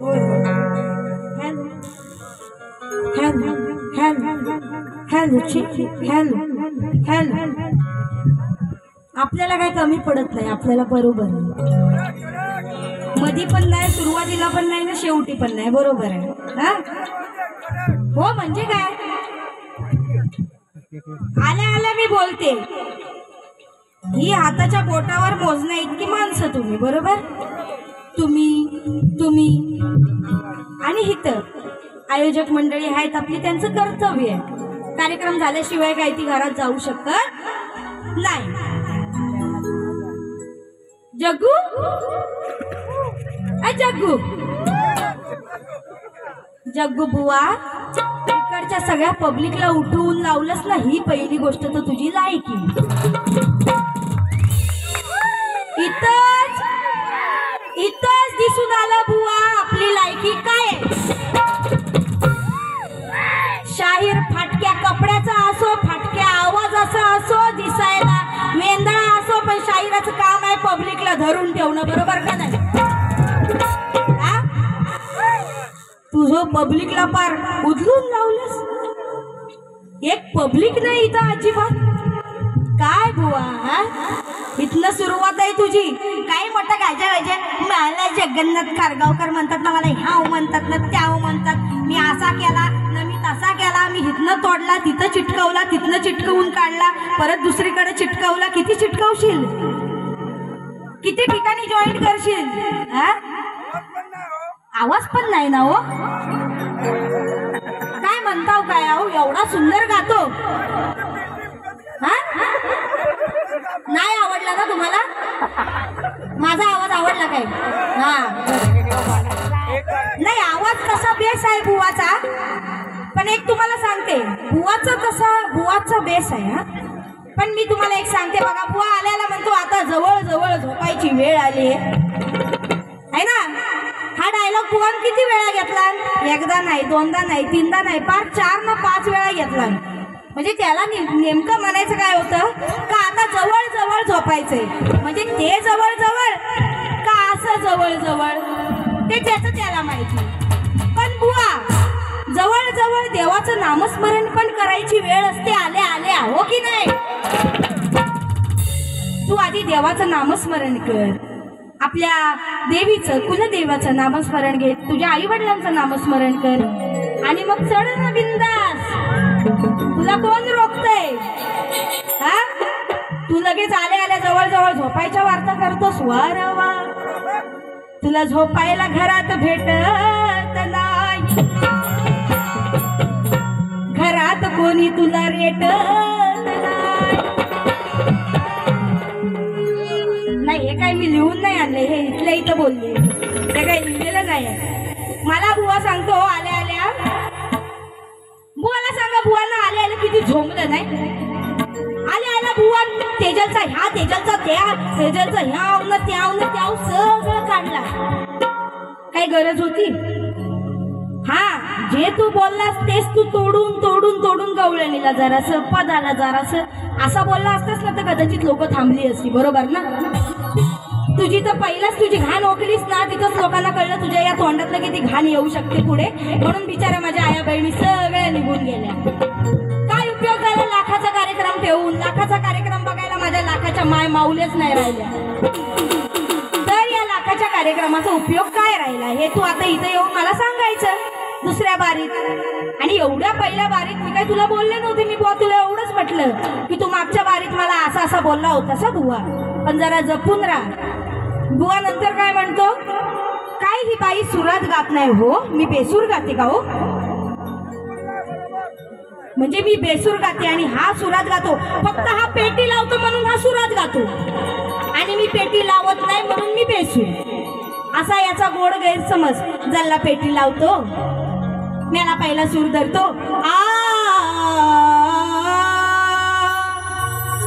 Hello hello hello hello hello. आपल्याला काय कमी पडत नाही, आपल्याला बरोबर आहे. मधी पण नाही, सुरुवातीला पण नाही ना शेवटी पण नाही, बरोबर आहे. हा हो म्हणजे काय, आल्या आल्या मी बोलते. ही हाताच्या बोटावर मोजण्या इतकी माणसं तुम्ही, बरोबर. तुम्ही आणि इथं आयोजक मंडळी आहेत आपली, त्यांचं कर्तव्य आहे. कार्यक्रम झाल्याशिवाय काही ती घरात जाऊ शकत नाही. जग्गू जग्गू जग्गू बुवा, इकडच्या सगळ्या पब्लिकला उठवून लावलंस ना, ही पहिली गोष्ट तर तुझी लायकी. इथंच दिसून आलं बुवा आपली लायकी काय. शाहीर फाटक्या कपड्याचा असो, फाटक्या आवाजाचा असो, दिसायला वेंदळा असो, पण शाहिराचं काम आहे पब्लिकला धरून ठेवणं, बरोबर का नाही. तुझं पब्लिकला पार उचलून लावलंस. एक पब्लिक नाही इथं अजिबात. काय बुवा, हा इथनं सुरुवात आहे तुझी. काही मोठं गायच्या मला जगन्नाथ खारगावकर म्हणतात ना, मला ह्याव म्हणतात ना, त्याव म्हणतात. मी असा केला ना, मी तसा केला, मी इथनं तोडला, तिथं चिटकवला, तिथनं चिटकवून काढला, परत दुसरीकडे चिटकवला. किती चिटकवशील, किती ठिकाणी जॉईंट करशील. हा आवाज पण नाही ना हो. काय म्हणताव काय आहो, एवढा सुंदर गातो. हा नाही आवडला ना तुम्हाला, माझा आवाज आवडला काय. हा नाही, आवाज कसा बेस आहे बुवाचा. पण एक तुम्हाला सांगते, बुवाचा बेस आहे. हा पण मी तुम्हाला एक सांगते बघा, बुवा आल्याला म्हणतो आता जवळ जवळ झोपायची वेळ आली आहे ना. हा डायलॉग बुवान किती वेळा घेतला, एकदा नाही, दोनदा नाही, तीनदा नाही, पार 4 ना 5 वेळा घेतला. म्हणजे त्याला नेमकं म्हणायचं काय होतं का, आता जवळ जवळ झोपायचंय. म्हणजे ते जवळ जवळ का असं जवळ जवळ, ते त्याचं त्याला माहिती. पण बुवा जवळ जवळ देवाचं नामस्मरण पण करायची वेळ असते आल्या आल्या, हो की नाही. तू आधी देवाचं नामस्मरण कर, आपल्या देवीचं कुलदेवाचं नामस्मरण घे, तुझ्या आई वडिलांचं नामस्मरण कर, आणि मग चढ ना बिंदास. तुला कोण रोखतय. हा तू लगेच आल्या आल्या जवळ जवळ झोपायच्या वार्ता करतोस. वारवा तुला झोपायला घरात भेटत नाही, घरात कोणी तुला रेटत नाही. हे काय मी लिहून नाही आणले, हे इथल्या इथं बोलले, ते काही लिहिलेलं नाही. मला बुवा सांगतो आल्या आल्या, बुवाला सांगा बुवाला आल्या आल्या किती झोंबलं नाही. आल्या आल्या बुवा तेजलचा ह्या, तेजलचा त्या, तेजलचा ह्याव ना त्याव ना त्याव सगळं काढला. काही गरज होती. हा जे तू बोललास तेच तू तोडून तोडून तोडून गवळणीला जरासं, पदाला जरासं असा बोलला असतास ना, तर कदाचित लोक थांबली असती, बरोबर ना. तुझी तर पहिलाच तुझी घाण ओकलीस ना, तिथंच लोकांना कळलं तुझ्या या तोंडातलं किती घाण येऊ शकते पुढे. म्हणून बिचारा माझ्या आया बहिणी सगळ्या निघून गेल्या. काय उपयोग झाला लाखाचा कार्यक्रम ठेवून, लाखाचा कार्यक्रम बघायला माझ्या लाखाच्या माय माऊल्याच नाही राहिल्या. तर या लाखाच्या कार्यक्रमाचा उपयोग काय राहिला, हे तू आता इथं येऊन मला सांगायचं दुसऱ्या बारीत. आणि एवढ्या पहिल्या बारीत मी काय तुला बोलले नव्हते. मी बुवा तुला एवढंच म्हटलं की तू मागच्या बारीत मला असा असा बोलला होतास बुवा, पण जरा जपून राहा. बुवा नंतर काय म्हणतो, काय ही बाई सुरात गात नाही हो, मी बेसूर गाते का हो. म्हणजे मी बेसूर गाते आणि हा सुरात गातो. फक्त हा पेटी लावतो म्हणून हा सुरात गातो, आणि मी पेटी लावत नाही म्हणून मी बेसूर. असा याचा गोड गैरसमज. जल्ला पेटी लावतो, मला पहिला सूर धरतो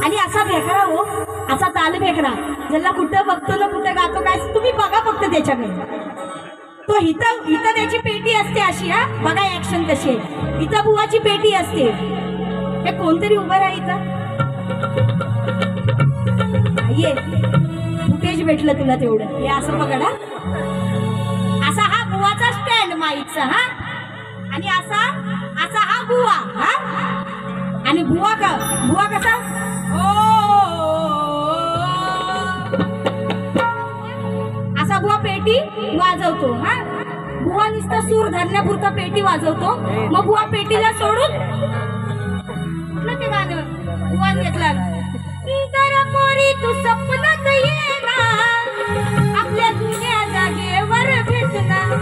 आणि असा भेकरा हो, असा ताल भेकरा. ज्याला कुठं बघतो ना कुठं गातो काय, तुम्ही बघा फक्त त्याच्याकडे. तो इथं त्याची पेटी असते अशी. हा बघा ऍक्शन कशी आहे. इथं बुवाची पेटी असते. हे कोणतरी उभं राहा इथं. ये फुटेज भेटलं तुला तेवढं. हे असं बघा, असा हा बुवाचा माईकचा हा. आणि असा असा हा बुवा हा. आणि बुवा कसा असा बुवा पेटी वाजवतो हा. बुवा नुसता सूर धरण्यापुरता पेटी वाजवतो. मग बुवा पेटीला सोडून कुठलं ते गाणं बुवा घेतलं. तर मोरी तू सपनात ये ना, आपल्या जुन्या जागेवर भेटणार.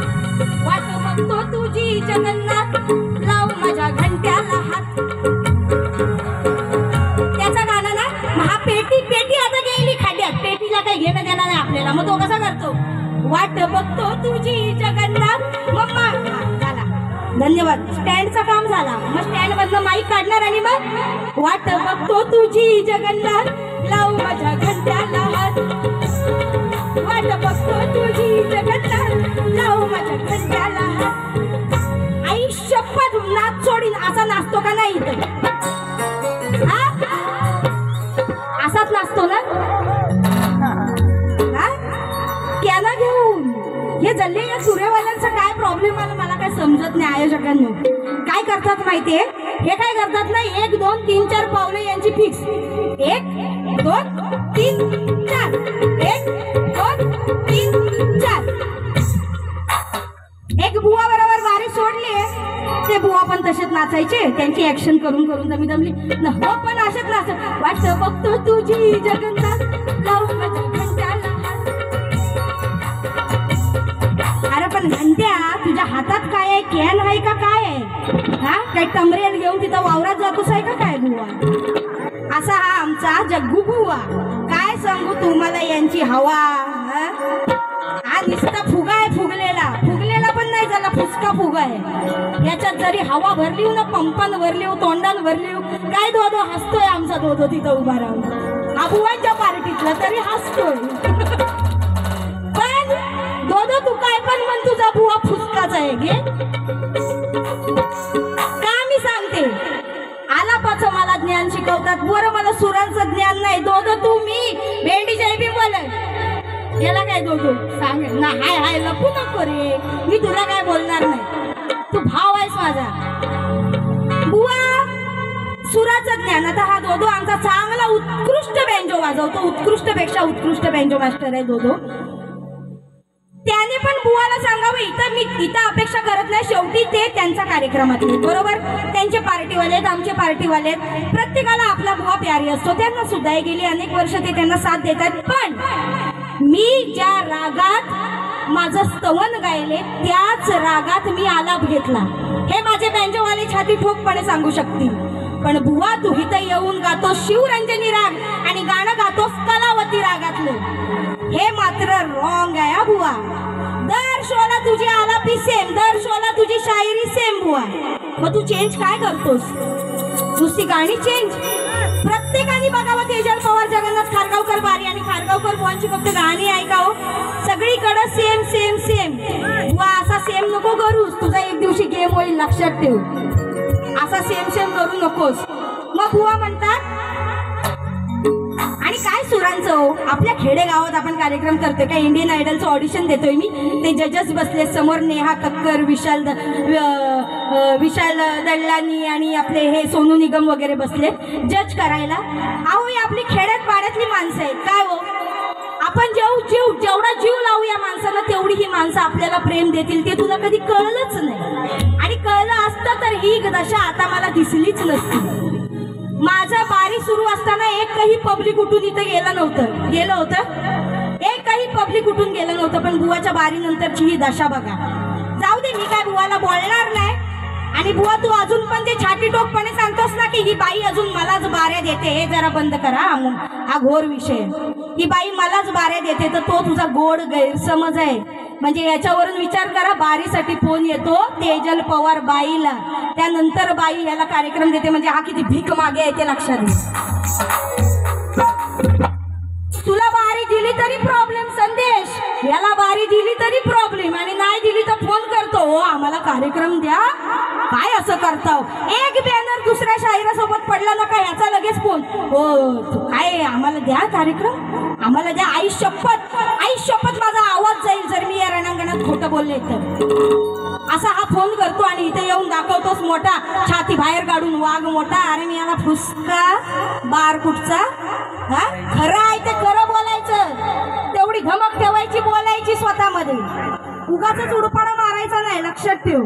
वाट बघतो तुझी जगन्नाथ, लाव माझ्या घंट्याला हात. त्याचा गाणं ना. हा पेटी आता गेली खड्ड्यात, पेटीला काही घेणं देणार नाही आपल्याला. मग तो कसा करतो, वाट बघतो तुझी जगन्नाथ. मम्मा झाला, धन्यवाद. स्टँडचं काम झाला. मग स्टँड मधलं माईक काढणार आणि मग वाट बघतो तुझी जगन्नाथ, लाव माझ्या घंट्याला हात. वाट बघतो तुझी जगन्नाथ, लाव माझ्या घंट्याला हात. आई शपथ नाच सोडीन असा नाचतो का नाही इथं? असाच नाचतो ना त्याला घेऊन. हे जल्ले या सूर्यवाल्यांचा काय प्रॉब्लेम आला मला काय समजत नाही. आयोजकांनी काय करतात माहितीये, हे काय करतात ना, 1 2 3 4 पावले यांची फिक्स. 1 2 3 4 1 2 3 4. एक बुवा बरोबर वारी सोडली, ते बुवा पण तसेच नाचायचे. त्यांची ऍक्शन करून करून दमली. हो पण असेच नाच. वाट बघतो तुझी जगन्नाथ, लाव माझ्या घंट्याला हात. अरे पण घंट्या तुझ्या हातात काय आहे, कॅन आहे का काय आहे हा? काय टमरेल घेऊन तिथं वावरात जातोस आहे का काय बुवा? असा हा आमचा जग्गू बुवा. काय सांगू तुम्हाला यांची हवा. हा नुसता फुगा आहे, फुगलेला पण नाही झाला, फुसका फुगा आहे. याच्यात जरी हवा भरली ना, पंपान भरली, तोंडान भरली, काय दोदो हसतोय आमचा दोदो तिथं उभा राहून. हा बुवांच्या पार्टीतला तरी हसतोय. पण दोदो तू काय पण म्हण, तुझा बुवा फुसकाच आहे घे. का मी सांगते, आलापाचं मला ज्ञान शिकवतात, बरं मला सुरांचं ज्ञान नाही. दोदो तू मी भेंडी जयबी बोलत याला काय दोघो सांग ना. हाय हाय लपू नको रे, मी तुला काय बोलणार नाही, तू भाव आहेस माझा. बुवा सुराचं ज्ञान. आता हा दोदो आमचा चांगला उत्कृष्ट बेंजो वाजवतो, उत्कृष्ट पेक्षा उत्कृष्ट बेंजो मास्टर आहे दोदो. त्याने पण बुवाला सांगावं, इथं अपेक्षा करत नाही. शेवटी ते त्यांचा कार्यक्रमातले बरोबर, त्यांचे पार्टीवाले आहेत, आमचे पार्टीवाले आहेत. प्रत्येकाला आपला बुवा प्यारी असतो. त्यांना सुद्धा गेली अनेक वर्ष ते त्यांना साथ देतात. पण मी ज्या रागात माझं स्तवन गायले, त्याच रागात मी आलाप घेतला. हे माझे बँजोवाले छाती ठोकपणे सांगू शकतील. पण बुवा तू इथं येऊन गातो शिवरंजनी राग आणि गाणं गातोस कलावती रागातलं, हे मात्र रॉंग आहे हा बुवा. दर शोला तुझी आलापी सेम, दर शोला तुझी शायरी सेम बुवा. मग तू चेंज काय करतोस? नुसती गाणी चेंज. प्रत्येकाने बघावं तेजल पवार, जगन्नाथ खारगावकर बारी आणि खारगावकर बुवांची फक्त गाणी ऐकावं. सगळीकडे सेम सेम सेम. बुवा असा सेम नको करूस, तुझा एक दिवशी गेम होईल, लक्षात ठेव. असा सेम सेम करू नकोस. मग बुवा म्हणतात. आणि काय सुरांचं, आपल्या खेडेगावात आपण कार्यक्रम करतोय का, इंडियन आयडलचं ऑडिशन देतोय मी. ते जजेस बसले समोर, नेहा कक्कर, विशाल दळलानी आणि आपले हे सोनू निगम वगैरे बसले जज करायला. अहो ही आपली खेड्यात पाड्यातली माणसं आहेत. काय हो, आपण जेवढा जीव लावूया माणसाला, तेवढी ही माणसं आपल्याला प्रेम देतील. ते तुला कधी कळलंच नाही. आणि कळलं असतं तर ही दशा आता मला दिसलीच नसती. माझा बारी सुरू असताना एकही पब्लिक उठून इथं गेलं होतं. एकही पब्लिक उठून गेलं नव्हतं. पण बुवाच्या बारी नंतरची ही दशा बघा. जाऊ दे, मी काय बुवाला बोलणार नाही. आणि बुवा तू अजून पण ते छाती टोकपणे सांगतोस ना की ही बाई अजून मलाच बाऱ्या देते, हे जरा बंद करा. हा घोर विषय. ही बाई मलाच बाऱ्या देते तर तो तुझा गोड गैरसमज आहे. म्हणजे याच्यावरून विचार करा. बारीसाठी फोन येतो तेजल पवार बाईला, त्यानंतर बाई याला कार्यक्रम देते. म्हणजे हा किती भीक मागे आहे ते लक्षात घे. तुला बारी दिली तरी प्रॉब्लेम संदेश, याला बारी दिली तरी प्रॉब्लेम, आणि नाही दिली तर फोन करतो, हो आम्हाला कार्यक्रम द्या. काय असं करताव? एक बॅनर दुसऱ्या शाहिरासोबत पडला ना का ह्याचा लगेच फोन, हो काय आम्हाला द्या कार्यक्रम, आम्हाला द्या. आई शपथ माझा आवाज जाईल जर मी या रणांगणात खोटं बोलले तर. असा हा फोन करतो आणि इथे येऊन दाखवतोस मोठा छाती बाहेर काढून वाघ मोठा. अरे मी याला फुसका बार कुठचा. हा खरं आहे ते खरं बोलायचं, तेवढी धमक ठेवायची, बोलायची स्वतःमध्ये, उगाच उडपाडा मारायचा नाही, लक्षात ठेव.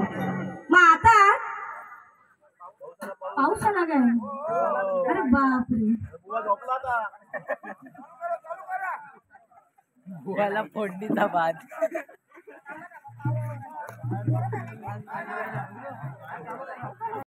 मग आता पाऊस आला काय? अरे बापरे. बुवाला फोडणीचा भात.